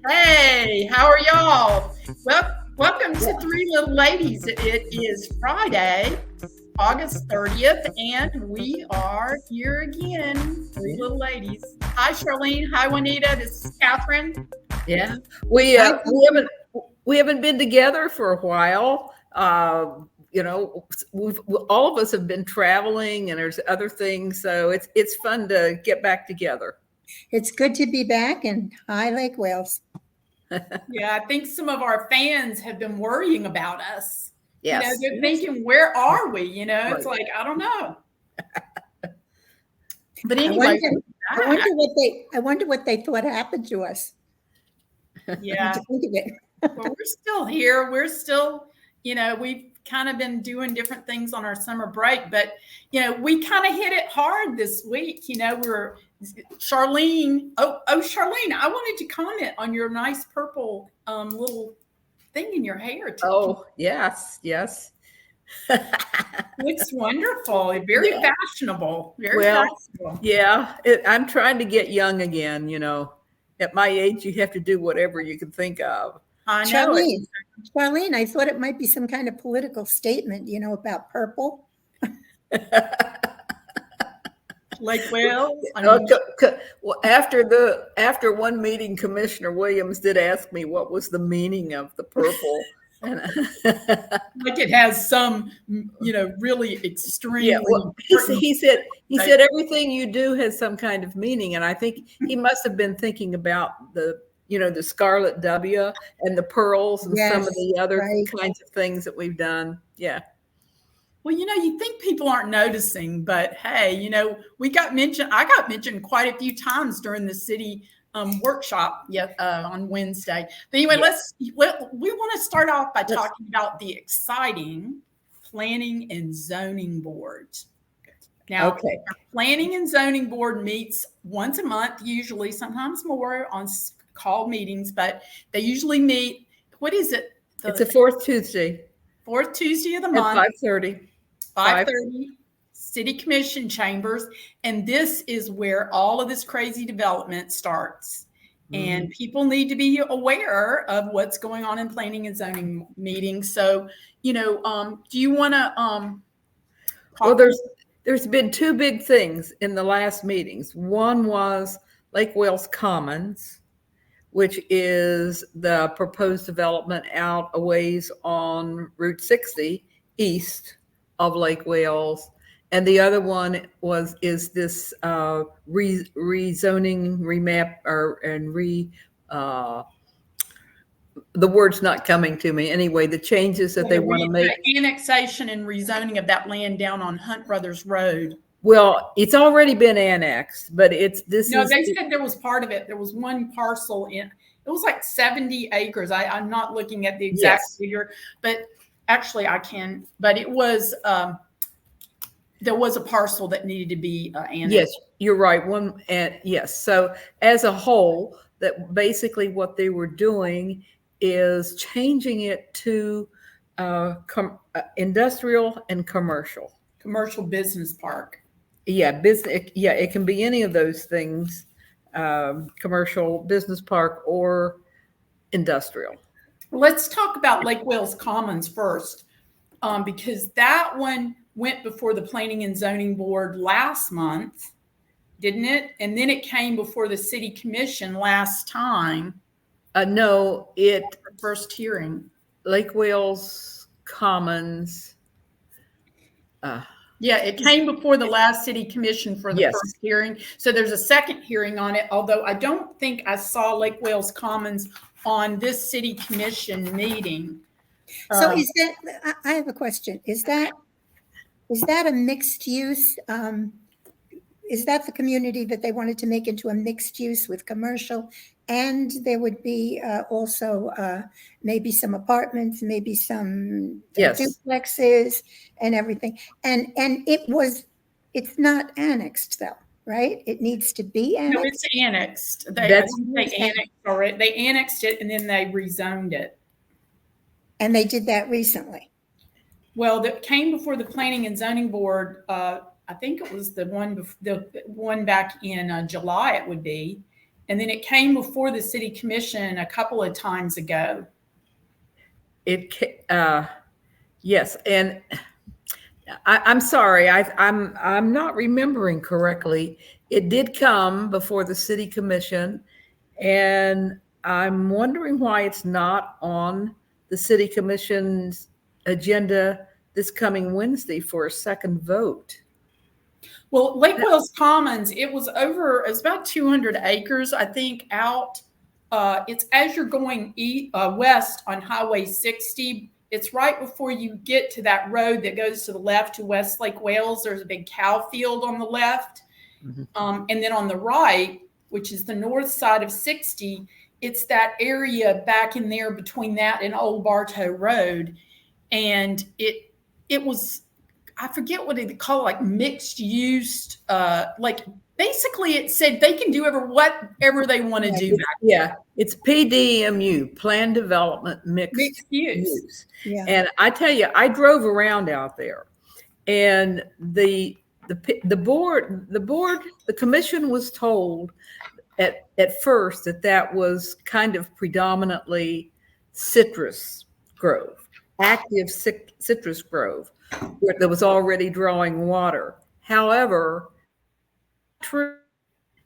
Hey, how are y'all? Welcome to Three Little Ladies. It is Friday, August 30th, and we are here again, Three Little Ladies. Hi, Charlene. Hi, Juanita. This is Catherine. Yeah, we I uh, we haven't we haven't been together for a while. We've all of us have been traveling, and there's other things, so it's fun to get back together. It's good to be back in High Lake Wales. Yeah, I think some of our fans have been worrying about us. Yes, They're thinking, where are we? It's right. like, I don't know. But I anyway, wonder, I wonder what they thought happened to us. yeah. To think of it. Well, we're still here. We're still, we've kind of been doing different things on our summer break, but, we kind of hit it hard this week. We're Charlene. Oh, Charlene, I wanted to comment on your nice purple little thing in your hair. Oh, yes. Looks wonderful. Very Yeah. fashionable. Very Well, fashionable. yeah. I'm trying to get young again. At my age, you have to do whatever you can think of. I know it. Charlene, I thought it might be some kind of political statement, about purple. Like, well, after one meeting, Commissioner Williams did ask me what was the meaning of the purple. And like it has some, really extreme. Yeah, well, he said everything you do has some kind of meaning, and I think he must have been thinking about the Scarlet W and the pearls and some of the other kinds of things that we've done. Yeah. Well, you think people aren't noticing, but hey, I got mentioned quite a few times during the city workshop on Wednesday. But anyway, we want to start off by talking about the exciting Planning and Zoning Board. Now, our Planning and Zoning Board meets once a month, usually, sometimes more on call meetings, but they usually meet, what is it? It's the fourth Tuesday. Fourth Tuesday of the month. At 5:30. 5:30, City Commission chambers. And this is where all of this crazy development starts. And people need to be aware of what's going on in planning and zoning meetings. So, do you want to well, there's been two big things in the last meetings. One was Lake Wales Commons, which is the proposed development out a ways on Route 60 east of Lake Wales, and the other one is this rezoning, remap, the word's not coming to me anyway. The changes that they want to make, annexation and rezoning of that land down on Hunt Brothers Road. Well, it's already been annexed, but they said there was part of it. There was one parcel it was like 70 acres. I'm not looking at the exact figure, but actually I can, but it was, there was a parcel that needed to be annexed. Yes, you're right. So as a whole, that basically what they were doing is changing it to industrial and commercial business park. Yeah, business. Yeah, it can be any of those things, commercial, business park, or industrial. Let's talk about Lake Wales Commons first, because that one went before the Planning and Zoning Board last month, didn't it? And then it came before the City Commission last time. No, first hearing. Lake Wales Commons. It came before the last City Commission for the first hearing. So there's a second hearing on it, although I don't think I saw Lake Wales Commons on this City Commission meeting. So I have a question. Is that a mixed use? Is that the community that they wanted to make into a mixed use with commercial? And there would be also maybe some apartments, maybe some duplexes and everything. And it's not annexed though, right? It needs to be annexed. No, it's annexed. They annexed it and then they rezoned it. And they did that recently. Well, that came before the Planning and Zoning Board. I think it was the one back in July. It would be, And then it came before the city commission a couple of times ago. Yes, and I'm sorry, I'm not remembering correctly. It did come before the city commission, and I'm wondering why it's not on the city commission's agenda this coming Wednesday for a second vote. Well, Lake Wales Commons, it was about 200 acres, I think, out. It's as you're going west on Highway 60. It's right before you get to that road that goes to the left to West Lake Wales. There's a big cow field on the left. Mm-hmm. And then on the right, which is the north side of 60, it's that area back in there between that and Old Bartow Road. And it was, I forget what they call it, like mixed use, like basically it said they can do whatever they want to do. Yeah, it's PDMU, Plan Development Mixed Use. Yeah. And I tell you, I drove around out there, and the commission was told at first that was kind of predominantly citrus grove, active citrus grove, where that was already drawing water. However,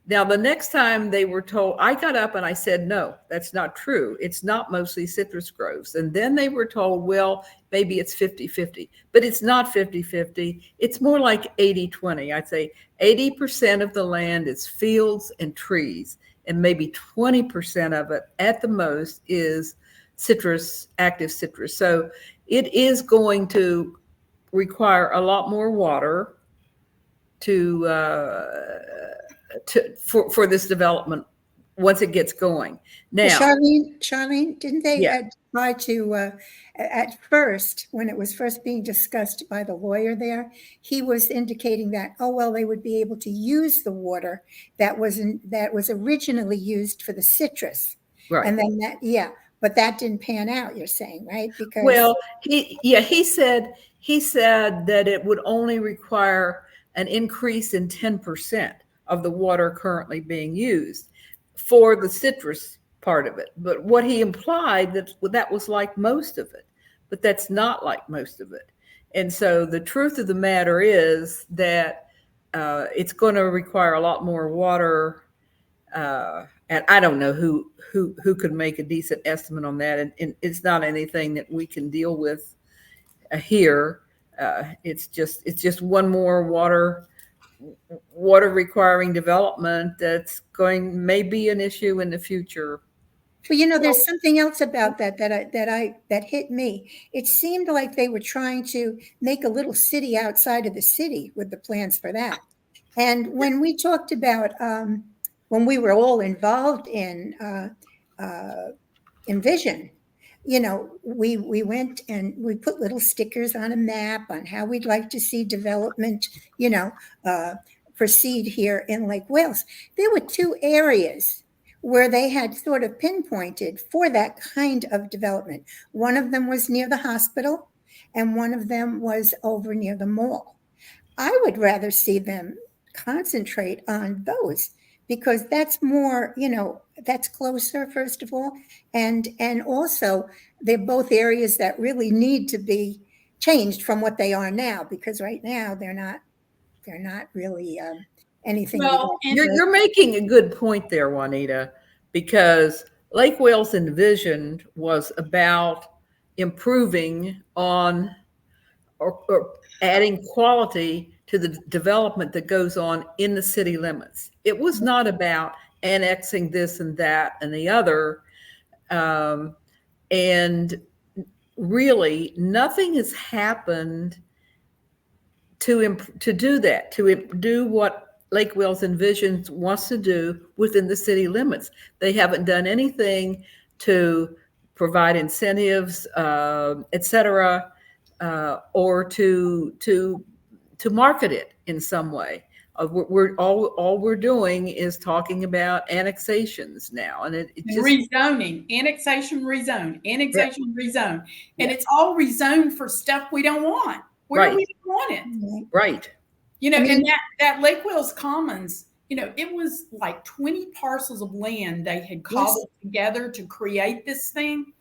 now the next time they were told, I got up and I said, no, that's not true. It's not mostly citrus groves. And then they were told, well, maybe it's 50-50, but it's not 50-50. It's more like 80-20. I'd say 80% of the land is fields and trees, and maybe 20% of it at the most is citrus, active citrus. So it is going to require a lot more water for this development once it gets going. Now, Charlene, didn't they try to at first, when it was first being discussed by the lawyer there, he was indicating that they would be able to use the water that was originally used for the citrus, right? And then but that didn't pan out. You're saying, right? Because he said that it would only require an increase in 10% of the water currently being used for the citrus part of it. But what he implied that was like most of it, but that's not like most of it. And so the truth of the matter is that it's going to require a lot more water. And I don't know who could make a decent estimate on that. And it's not anything that we can deal with here. It's just one more water requiring development that's may be an issue in the future. Well, there's something else about that hit me. It seemed like they were trying to make a little city outside of the city with the plans for that. And when we talked about when we were all involved in Envision, we went and we put little stickers on a map on how we'd like to see development, proceed here in Lake Wales. There were two areas where they had sort of pinpointed for that kind of development. One of them was near the hospital, and one of them was over near the mall. I would rather see them concentrate on those, because that's more, that's closer, first of all. And also, they're both areas that really need to be changed from what they are now, because right now they're not really anything. Well, you're making a good point there, Juanita, because Lake Wales Envisioned was about improving on or adding quality to the development that goes on in the city limits. It was not about annexing this and that and the other. And really, nothing has happened to do that, to do what Lake Wales Envisions wants to do within the city limits. They haven't done anything to provide incentives, et cetera, or to market it in some way. All we're doing is talking about annexations now, and it just rezoning, annexation, rezone, rezone, and it's all rezoned for stuff we don't want. Where do we want it? Right. And that Lake Wales Commons, it was like 20 parcels of land they had cobbled together to create this thing.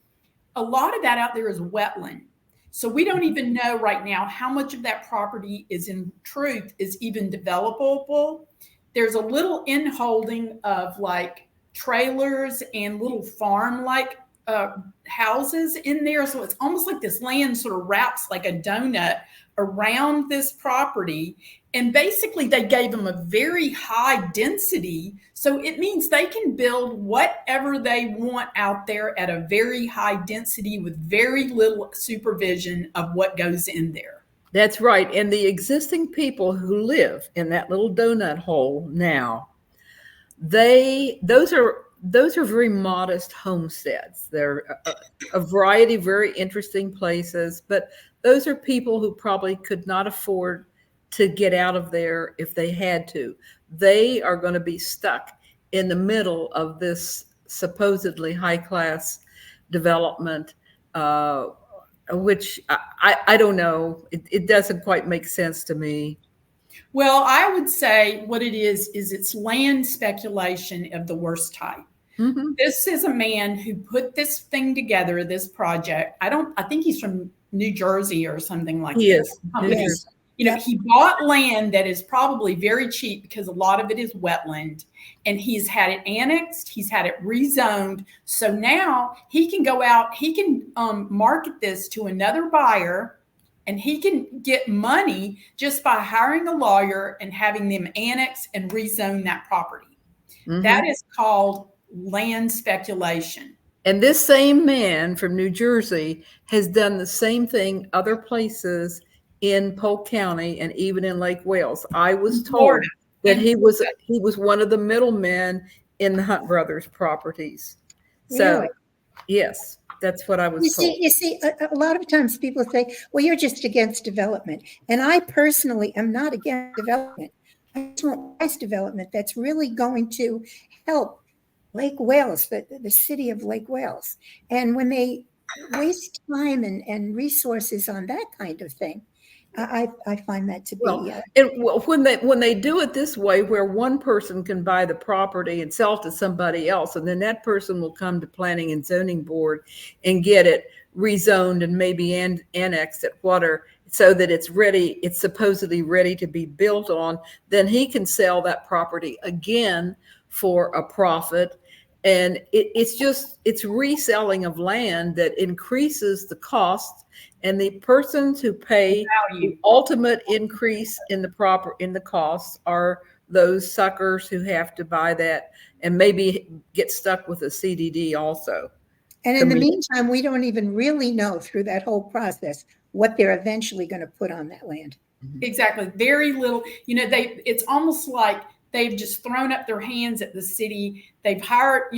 A lot of that out there is wetland. So we don't even know right now how much of that property is in truth is even developable. There's a little inholding of like trailers and little farm like houses in there. So it's almost like this land sort of wraps like a donut around this property. And basically they gave them a very high density. So it means they can build whatever they want out there at a very high density with very little supervision of what goes in there. That's right. And the existing people who live in that little donut hole now, those are very modest homesteads. They're a variety of very interesting places, but those are people who probably could not afford to get out of there if they had to. They are going to be stuck in the middle of this supposedly high-class development, which I don't know. It doesn't quite make sense to me. Well, I would say what it is it's land speculation of the worst type. Mm-hmm. This is a man who put this thing together, this project. I think he's from New Jersey or something like that. He is. Yes. He bought land that is probably very cheap because a lot of it is wetland, and he's had it annexed. He's had it rezoned. So now he can go out, he can market this to another buyer, and he can get money just by hiring a lawyer and having them annex and rezone that property. Mm-hmm. That is called land speculation. And this same man from New Jersey has done the same thing other places in Polk County and even in Lake Wales. I was told that he was one of the middlemen in the Hunt Brothers properties. So, really? Yes, that's what I was told. You see, a lot of times people say, well, you're just against development. And I personally am not against development. I just want nice development that's really going to help Lake Wales, the city of Lake Wales. And when they waste time and resources on that kind of thing, I find that to be when they do it this way, where one person can buy the property and sell it to somebody else, and then that person will come to Planning and Zoning Board and get it rezoned and maybe annexed at water so that it's ready. It's supposedly ready to be built on. Then he can sell that property again for a profit. And it's reselling of land that increases the cost, and the persons who pay the ultimate increase in the costs are those suckers who have to buy that and maybe get stuck with a CDD also. And in the meantime, we don't even really know through that whole process what they're eventually going to put on that land. Exactly. Very little. It's almost like they've just thrown up their hands at the city. They've hired,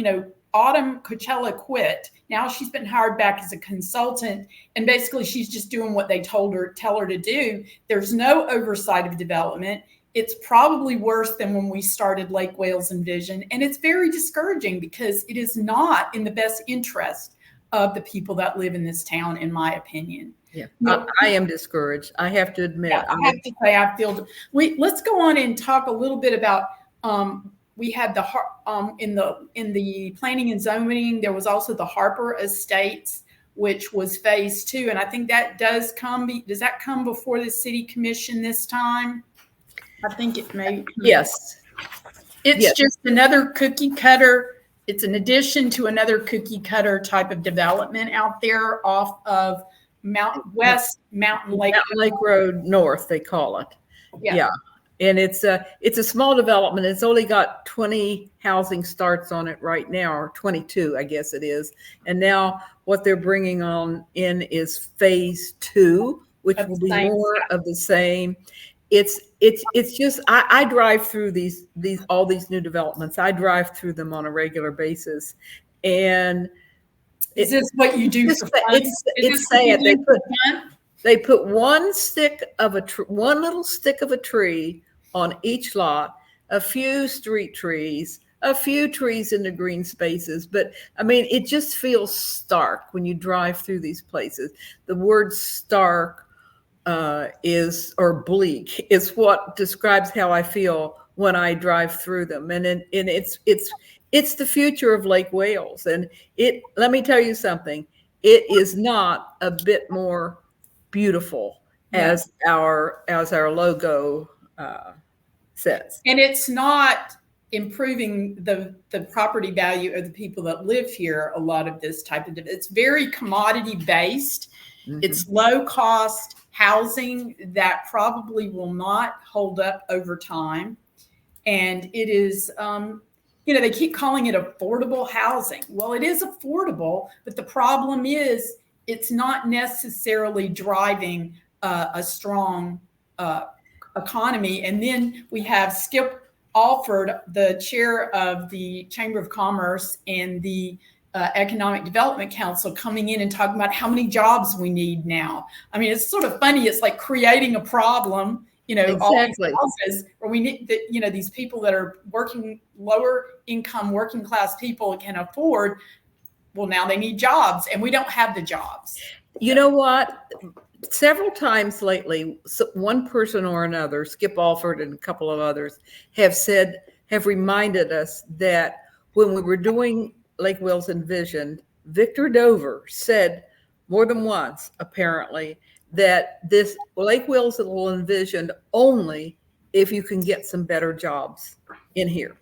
Autumn Coachella quit. Now she's been hired back as a consultant, and basically she's just doing what they tell her to do. There's no oversight of development. It's probably worse than when we started Lake Wales Envision, and it's very discouraging because it is not in the best interest of the people that live in this town, in my opinion. Yeah, I am discouraged. I have to admit. Yeah, I have to say I feel. Let's go on and talk a little bit about. We had in the planning and zoning. There was also the Harper Estates, which was phase 2, and I think that does come. Does that come before the city commission this time? I think it may. Yes. It's just another cookie cutter. It's an addition to another cookie cutter type of development out there off of Mountain Lake Road North, they call it. Yeah. And it's a small development. It's only got 20 housing starts on it right now, or 22, I guess it is. And now what they're bringing on in is phase 2, which will be more of the same. It's just I drive through all these new developments. I drive through them on a regular basis, and is this what you do for fun? It's sad. They put one little stick of a tree on each lot, a few street trees, a few trees in the green spaces. But I mean, it just feels stark when you drive through these places. The word stark or bleak is what describes how I feel when I drive through them. And it's the future of Lake Wales. And let me tell you something, it is not a bit more beautiful as our logo says. And it's not improving the property value of the people that live here. A lot of this type of, it's very commodity based. Mm-hmm. It's low cost housing that probably will not hold up over time. And it is, they keep calling it affordable housing. Well, it is affordable, but the problem is it's not necessarily driving a strong economy. And then we have Skip Alford, the chair of the Chamber of Commerce and the Economic Development Council, coming in and talking about how many jobs we need now. I mean, it's sort of funny. It's like creating a problem, Exactly. all these houses where we need that, these people that are working, lower income, working class people can afford. Well, now they need jobs and we don't have the jobs. You know what? Several times lately, one person or another, Skip Alford and a couple of others, have reminded us that when we were doing Lake Wales Envisioned, Victor Dover said more than once, apparently, that this Lake Wales will envisioned only if you can get some better jobs in here.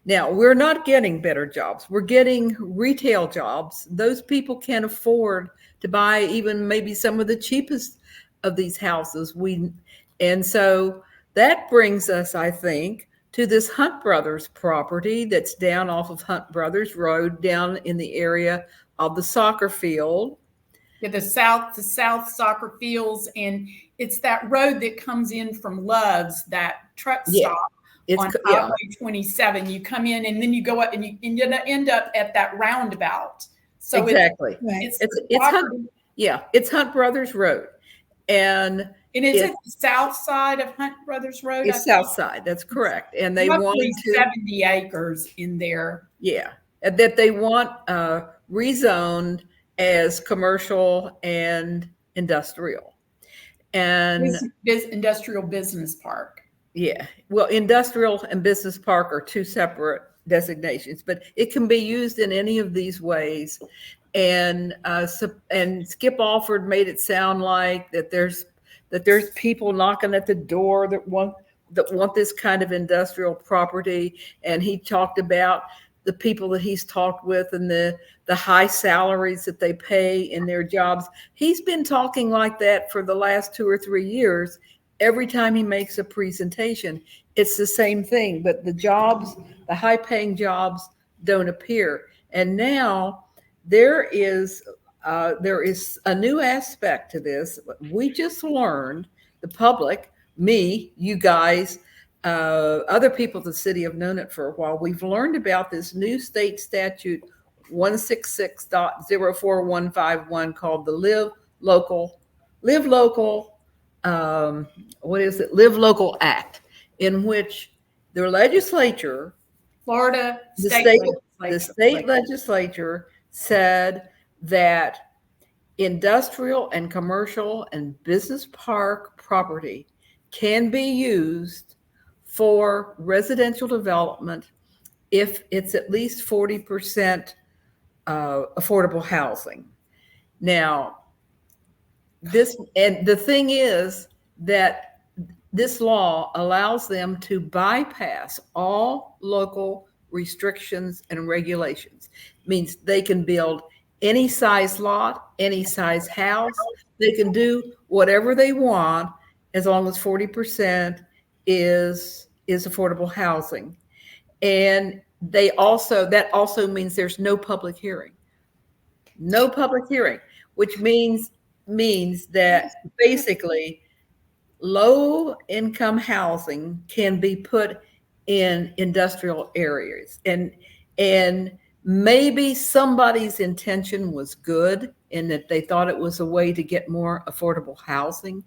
Now, we're not getting better jobs. We're getting retail jobs. Those people can't afford to buy even maybe some of the cheapest of these houses. And so that brings us, I think, to this Hunt Brothers property that's down off of Hunt Brothers Road, down in the area of the soccer field. Yeah, the south soccer fields, and it's that road that comes in from Love's, that truck stop on Highway 27. You come in and then you go up and you end up at that roundabout. So exactly, it's Hunt Brothers Road, and it's at the south side of Hunt Brothers Road. It's south side. That's correct, and they want 70 acres in there. Yeah, that they want rezoned as commercial and industrial, and industrial business park. Yeah, well, industrial and business park are two separate designations, but it can be used in any of these ways. And Skip Alford made it sound like that there's people knocking at the door that want this kind of industrial property, and he talked about the people that he's talked with and the high salaries that they pay in their jobs. He's been talking like that for the last 2 or 3 years. Every time he makes a presentation, it's the same thing, but the high paying jobs don't appear. And now there is a new aspect to this. We just learned, the public, me, you guys, other people in the city have known it for a while. We've learned about this new state statute 166.04151 called the Live Local Live Local Act, in which the legislature, the state legislature said that industrial and commercial and business park property can be used for residential development if it's at least 40% affordable housing. Now, the thing is that this law allows them to bypass all local restrictions and regulations. It means they can build any size lot, any size house. They can do whatever they want as long as 40% is affordable housing. And that also means there's no public hearing. No public hearing, which means that basically low income housing can be put in industrial areas, and maybe somebody's intention was good in that they thought it was a way to get more affordable housing.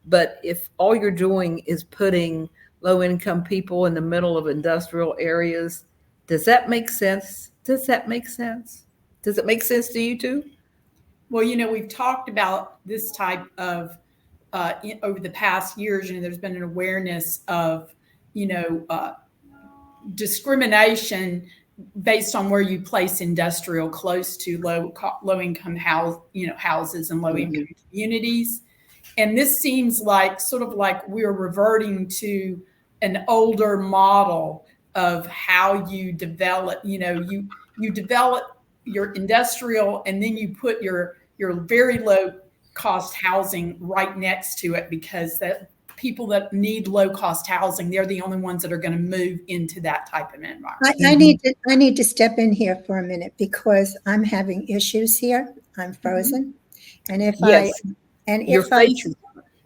But if all you're doing is putting low income people in the middle of industrial areas, does that make sense? Does it make sense to you too? Well, we've talked about this type of over the past years. There's been an awareness of discrimination based on where you place industrial close to low income houses and low income communities. And this seems like sort of like we're reverting to an older model of how you develop, you develop your industrial and then you put your very low cost housing right next to it, because that people that need low cost housing, they're the only ones that are going to move into that type of environment. I need to step in here for a minute because I'm having issues here. I'm frozen. And if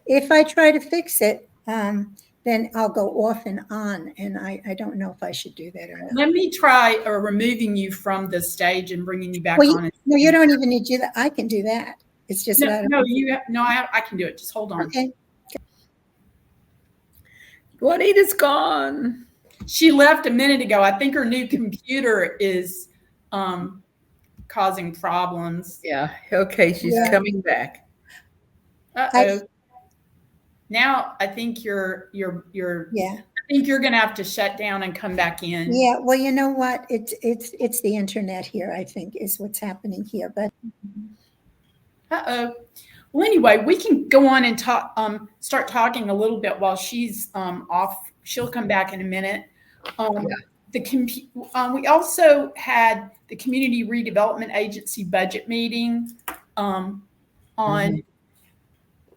if I try to fix it, then I'll go off and on. And I don't know if I should do that or not. Let me try removing you from the stage and bringing you back on. No, you don't even need to do that. I can do that. It's just I can do it. Just hold on. Okay. Juanita's gone. She left a minute ago. I think her new computer is causing problems. Yeah. Okay. She's coming back. Uh-oh. Now I think you're I think you're going to have to shut down and come back in. Yeah. Well, you know what? It's the internet here, I think, is what's happening here. But uh-oh. Well, anyway, we can go on and start talking a little bit while she's off. She'll come back in a minute. We also had the Community Redevelopment Agency budget meeting on.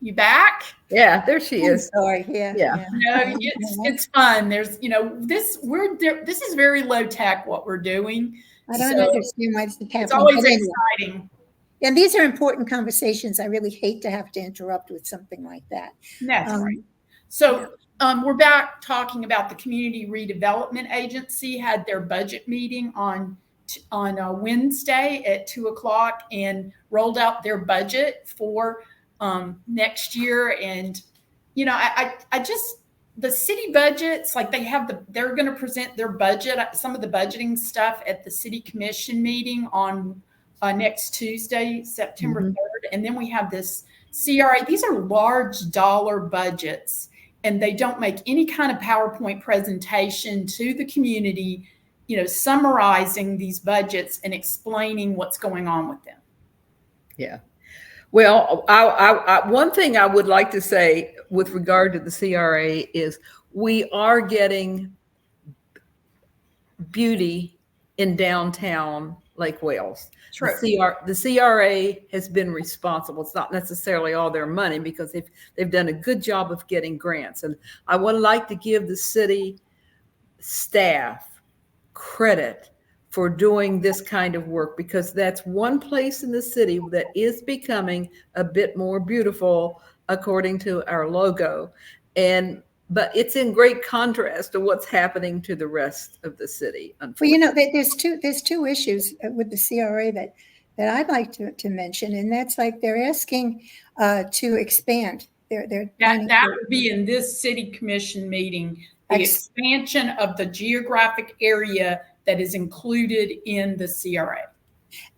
You back? Yeah, there she is. Sorry. Yeah. No, it's fun. There's, this is very low tech what we're doing. I don't understand why it's happening. It's always exciting. And these are important conversations. I really hate to have to interrupt with something like that. That's right. So we're back talking about the Community Redevelopment Agency had their budget meeting on Wednesday at 2:00 and rolled out their budget for next year. And, I just, the city budgets, like they're going to present their budget, some of the budgeting stuff at the city commission meeting on next Tuesday, September 3rd. And then we have this CRA. These are large dollar budgets, and they don't make any kind of PowerPoint presentation to the community, summarizing these budgets and explaining what's going on with them. Yeah. Well, one thing I would like to say with regard to the CRA is we are getting beauty in downtown Lake Wales. True. The CRA has been responsible. It's not necessarily all their money because they've done a good job of getting grants. And I would like to give the city staff credit for doing this kind of work, because that's one place in the city that is becoming a bit more beautiful according to our logo. But it's in great contrast to what's happening to the rest of the city. Well, there's two issues with the CRA that I'd like to mention, and that's like they're asking to expand. That would be in this city commission meeting, the expansion of the geographic area that is included in the CRA.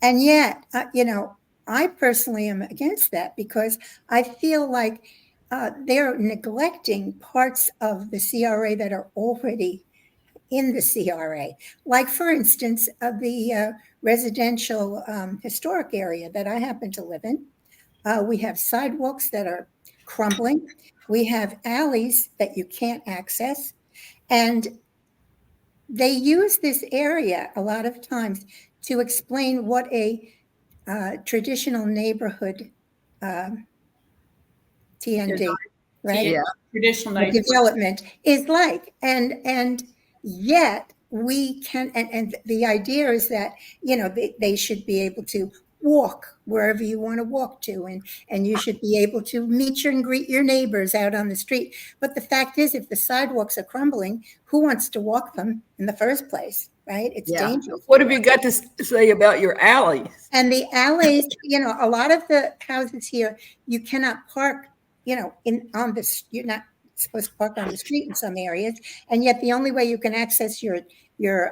And yet, I personally am against that because I feel like they're neglecting parts of the CRA that are already in the CRA. Like, for instance, the residential historic area that I happen to live in. We have sidewalks that are crumbling. We have alleys that you can't access. And they use this area a lot of times to explain what a traditional neighborhood TND, right? Yeah, traditional neighborhood development is like, and yet we can, and the idea is that they should be able to walk wherever you want to walk to, and you should be able to meet and greet your neighbors out on the street. But the fact is, if the sidewalks are crumbling, who wants to walk them in the first place, right? It's dangerous. What have you got to say about your alleys? And the alleys, a lot of the houses here, you cannot park, you're not supposed to park on the street in some areas, and yet the only way you can access your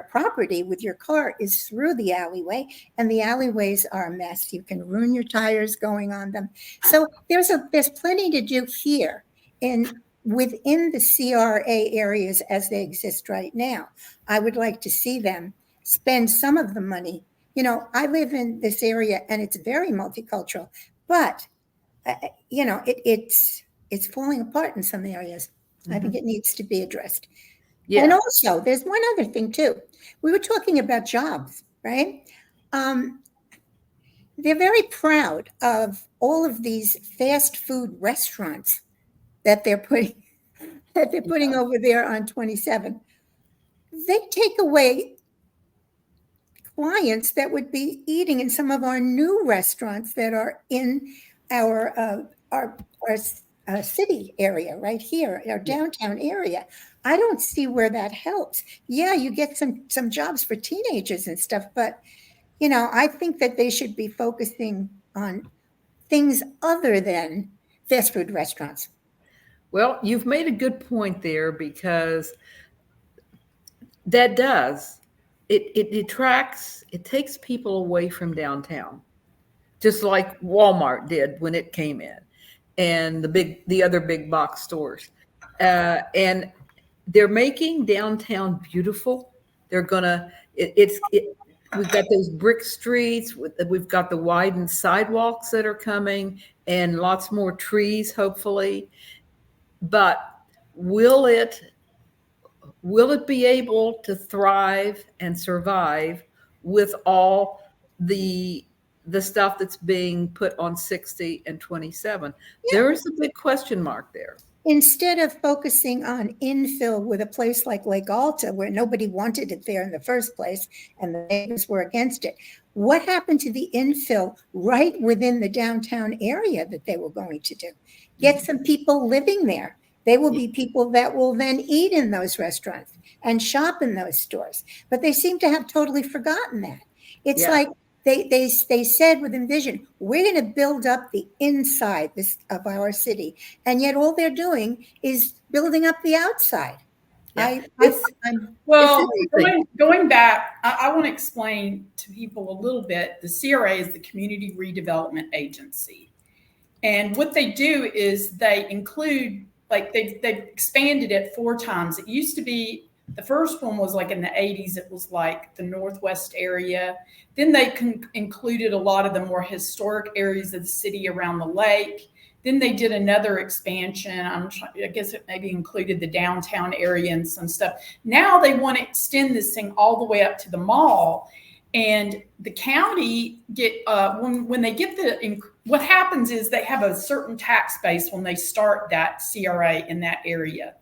property with your car is through the alleyway, and the alleyways are a mess. You can ruin your tires going on them. So there's plenty to do here in within the CRA areas as they exist right now. I would like to see them spend some of the money. You know, I live in this area and it's very multicultural, but you know, it's falling apart in some areas. I think it needs to be addressed. Yeah. And also, there's one other thing too. We were talking about jobs, right? They're very proud of all of these fast food restaurants that they're putting over there on 27. They take away clients that would be eating in some of our new restaurants that are in our city area right here, our downtown area. I don't see where that helps. Yeah, you get some jobs for teenagers and stuff, but you know, I think that they should be focusing on things other than fast food restaurants. Well, you've made a good point there, because that does. It detracts, it takes people away from downtown, just like Walmart did when it came in, and the other big box stores. And they're making downtown beautiful. They're gonna, we've got those brick streets, we've got the widened sidewalks that are coming, and lots more trees, hopefully. But will it be able to thrive and survive with all the stuff that's being put on 60 and 27? There is a big question mark there. Instead of focusing on infill with a place like Lake Alta, where nobody wanted it there in the first place and the neighbors were against it, what happened to the infill right within the downtown area that they were going to do? Get some people living there. They will be people that will then eat in those restaurants and shop in those stores. But they seem to have totally forgotten that. It's like they said with Envision, we're going to build up the inside of our city. And yet all they're doing is building up the outside. Yeah. Going back, I want to explain to people a little bit. The CRA is the Community Redevelopment Agency. And what they do is they include, like they've expanded it 4 times. It used to be, the first one was like in the 80s. It was like the Northwest area. Then they included a lot of the more historic areas of the city around the lake. Then they did another expansion. I guess it maybe included the downtown area and some stuff. Now they want to extend this thing all the way up to the mall. And the county when they get what happens is they have a certain tax base when they start that CRA in that area.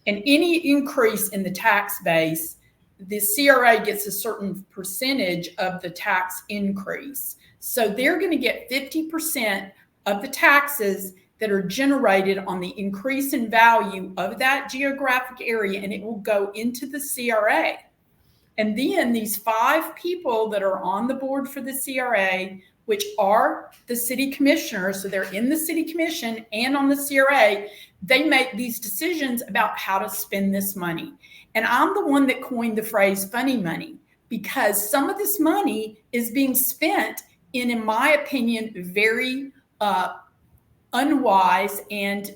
And any increase in the tax base, the CRA gets a certain percentage of the tax increase. So they're going to get 50% of the taxes that are generated on the increase in value of that geographic area, and it will go into the CRA. And then these 5 people that are on the board for the CRA, which are the city commissioners, so they're in the city commission and on the CRA, they make these decisions about how to spend this money. And I'm the one that coined the phrase funny money, because some of this money is being spent in my opinion, very unwise and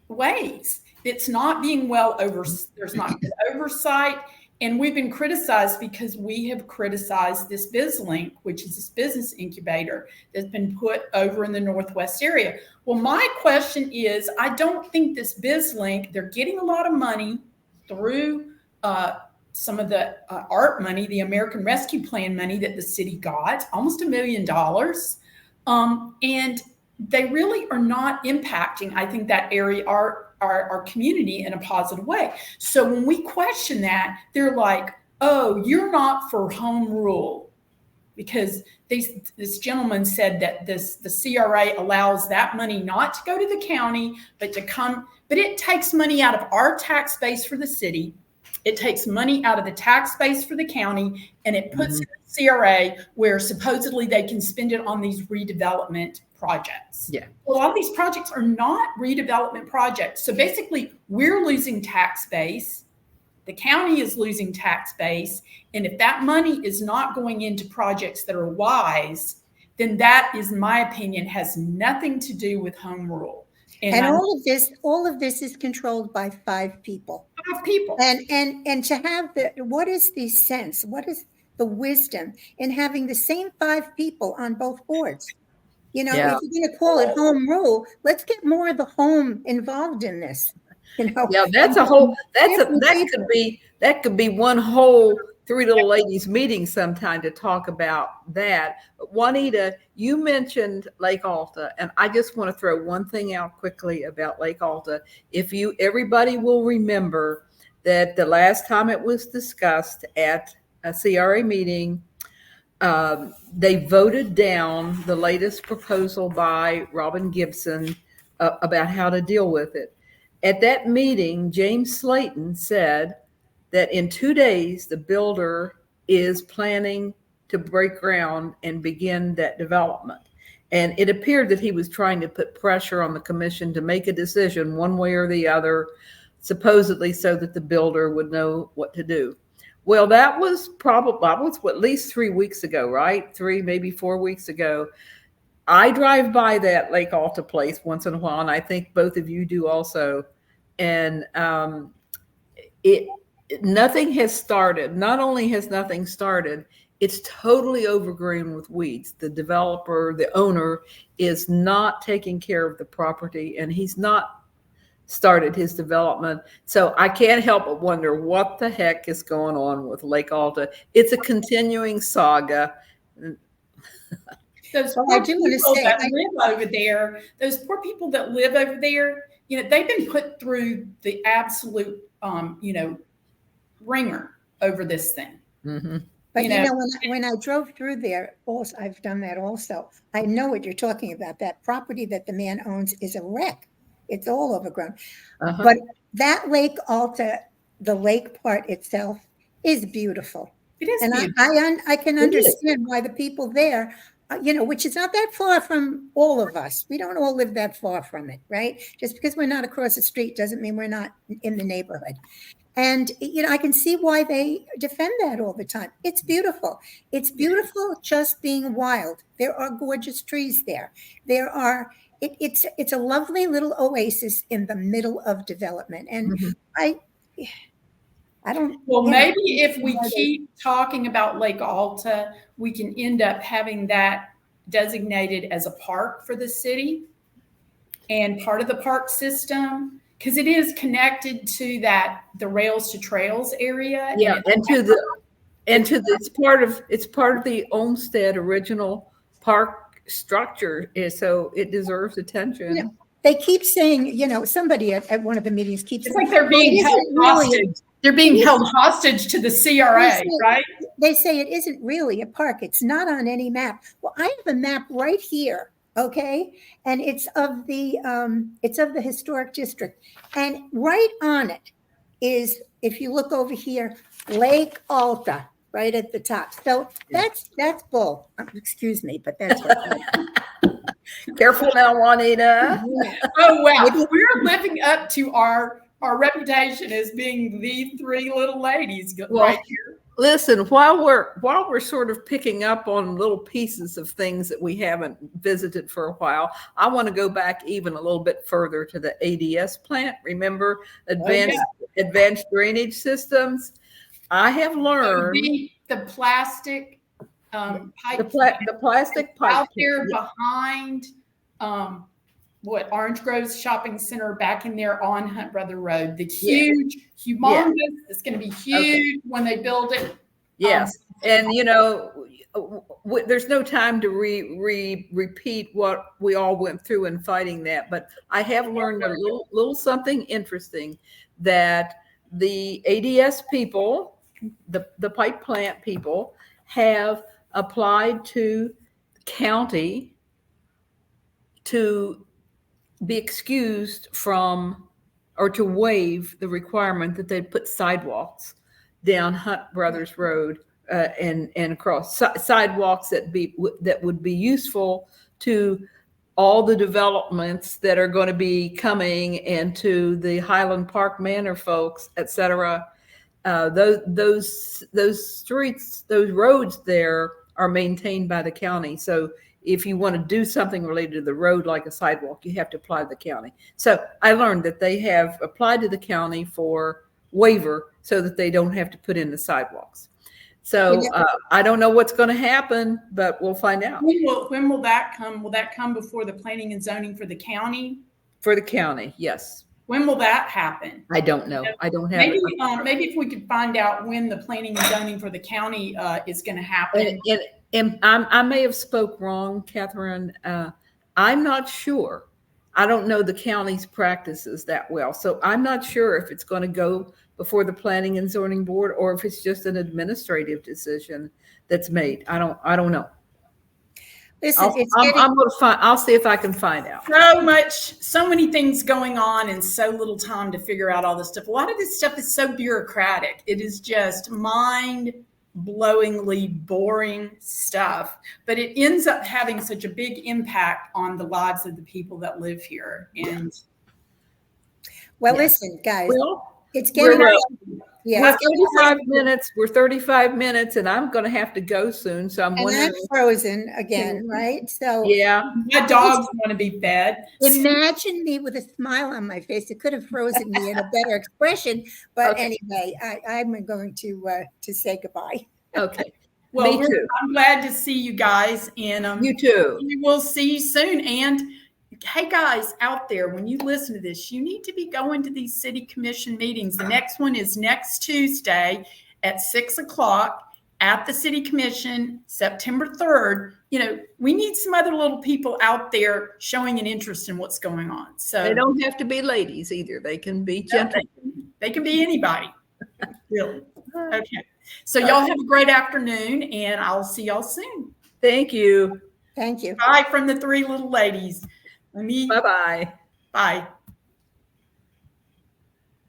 ways. It's not being there's not good oversight. And we've been criticized because we have criticized this BizLink, which is this business incubator that's been put over in the Northwest area. Well, my question is, I don't think this BizLink, they're getting a lot of money through some of the ARP money, the American Rescue Plan money that the city got, almost $1 million. And they really are not impacting, I think, that area, our community in a positive way. So when we question that, they're like, oh, you're not for home rule. Because this gentleman said that the CRA allows that money not to go to the county, but it takes money out of our tax base for the city. It takes money out of the tax base for the county, and it puts it in the CRA where supposedly they can spend it on these redevelopment projects. Yeah. Well, a lot of these projects are not redevelopment projects. So basically, we're losing tax base. The county is losing tax base. And if that money is not going into projects that are wise, then that is, in my opinion, has nothing to do with home rule. And I'm all of this is controlled by 5 people. 5 people. And to have what is the sense? What is the wisdom in having the same 5 people on both boards? You know, Yeah. if you're going to call it home rule, let's get more of the home involved in this. You know, Yeah, that could be one whole 3 Little Ladies meeting sometime to talk about that. But Juanita, you mentioned Lake Alta, and I just want to throw one thing out quickly about Lake Alta. Everybody will remember that the last time it was discussed at a CRA meeting, they voted down the latest proposal by Robin Gibson about how to deal with it. At that meeting, James Slayton said that in 2 days, the builder is planning to break ground and begin that development. And it appeared that he was trying to put pressure on the commission to make a decision one way or the other, supposedly so that the builder would know what to do. Well, that was at least 3 weeks ago, right? 3, maybe 4 weeks ago. I drive by that Lake Alta place once in a while, and I think both of you do also. And nothing has started. Not only has nothing started, it's totally overgrown with weeds. The developer, the owner, is not taking care of the property, and he's not started his development. So I can't help but wonder what the heck is going on with Lake Alta. It's a continuing saga. Those Well, poor I do want to people say, that live over there, those poor people that live over there, you know, they've been put through the absolute, ringer over this thing. Mm-hmm. But You you know- know, when I drove through there, also I've done that also. I know what you're talking about. That property that the man owns is a wreck. It's all overgrown. Uh-huh. But that Lake Alta, the lake part itself, is beautiful. It is And beautiful. I can It is. understand why the people there, which is not that far from all of us. We don't all live that far from it, right? Just because we're not across the street doesn't mean we're not in the neighborhood. And, I can see why they defend that all the time. It's beautiful. It's beautiful just being wild. There are gorgeous trees there. It's a lovely little oasis in the middle of development. And Mhm. I don't. Well, yeah. maybe if we keep talking about Lake Alta, we can end up having that designated as a park for the city and part of the park system, because it is connected to the Rails to Trails area. Yeah, it's part of the Olmsted original park structure, so it deserves attention. Yeah. They keep saying, somebody at one of the meetings keeps It's saying, like they're being "Well, it held isn't really- hostage. They're being held hostage to the CRA, right? They say it isn't really a park. It's not on any map. Well, I have a map right here, okay, and it's of the historic district, and right on it is, if you look over here, Lake Alta, right at the top. So that's bull. Excuse me, but that's what. Careful now, Juanita. Oh, wow. We're living up to our reputation as being the 3 little ladies right here. Listen, while we're sort of picking up on little pieces of things that we haven't visited for a while, I want to go back even a little bit further to the ADS plant. Remember, advanced drainage systems? I have learned The plastic pipe. the plastic pipe out there behind Orange Grove's shopping center back in there on Hunt Brother Road. The humongous, it's going to be huge when they build it. Yes. And there's no time to repeat what we all went through in fighting that, but I have learned a little something interesting, that the ADS people, the pipe plant people, have applied to county to be excused from, or to waive the requirement that they put sidewalks down Hunt Brothers Road and across, sidewalks that would be useful to all the developments that are going to be coming, and to the Highland Park Manor folks, et cetera. Those streets, those roads there are maintained by the county. So if you want to do something related to the road, like a sidewalk, you have to apply to the county. So I learned that they have applied to the county for waiver so that they don't have to put in the sidewalks. So I don't know what's going to happen, but we'll find out. When will that come? Will that come before the planning and zoning for the county? For the county, yes. When will that happen? I don't know. I don't have Maybe, it. maybe if we could find out when the planning and zoning for the county is going to happen. And I may have spoke wrong, Catherine. I'm not sure. I don't know the county's practices that well. So I'm not sure if it's going to go before the planning and zoning board or if it's just an administrative decision that's made. I don't know. Listen, I'll see if I can find out. So many things going on and so little time to figure out all this stuff. A lot of this stuff is so bureaucratic. It is just mind-blowingly boring stuff, but it ends up having such a big impact on the lives of the people that live here. And listen, guys, it's We're getting 35 minutes. We're 35 minutes, and I'm going to have to go soon. So I'm wondering. And I'm frozen again, right? So yeah, my dogs want to be fed. Imagine me with a smile on my face. It could have frozen me in a better expression, but anyway, I'm going to say goodbye. Okay. Well, Me too. I'm glad to see you guys, and You too. we will see you soon. And hey, guys out there, when you listen to this, you need to be going to these city commission meetings. The next one is next Tuesday at 6:00 at the city commission, September 3rd. You know, we need some other little people out there showing an interest in what's going on. So They don't have to be ladies either. They can be gentlemen. they can be anybody. Really. Okay. So y'all have a great afternoon, and I'll see y'all soon. Thank you. Thank you. Bye from the three little ladies. Bye-bye. Bye.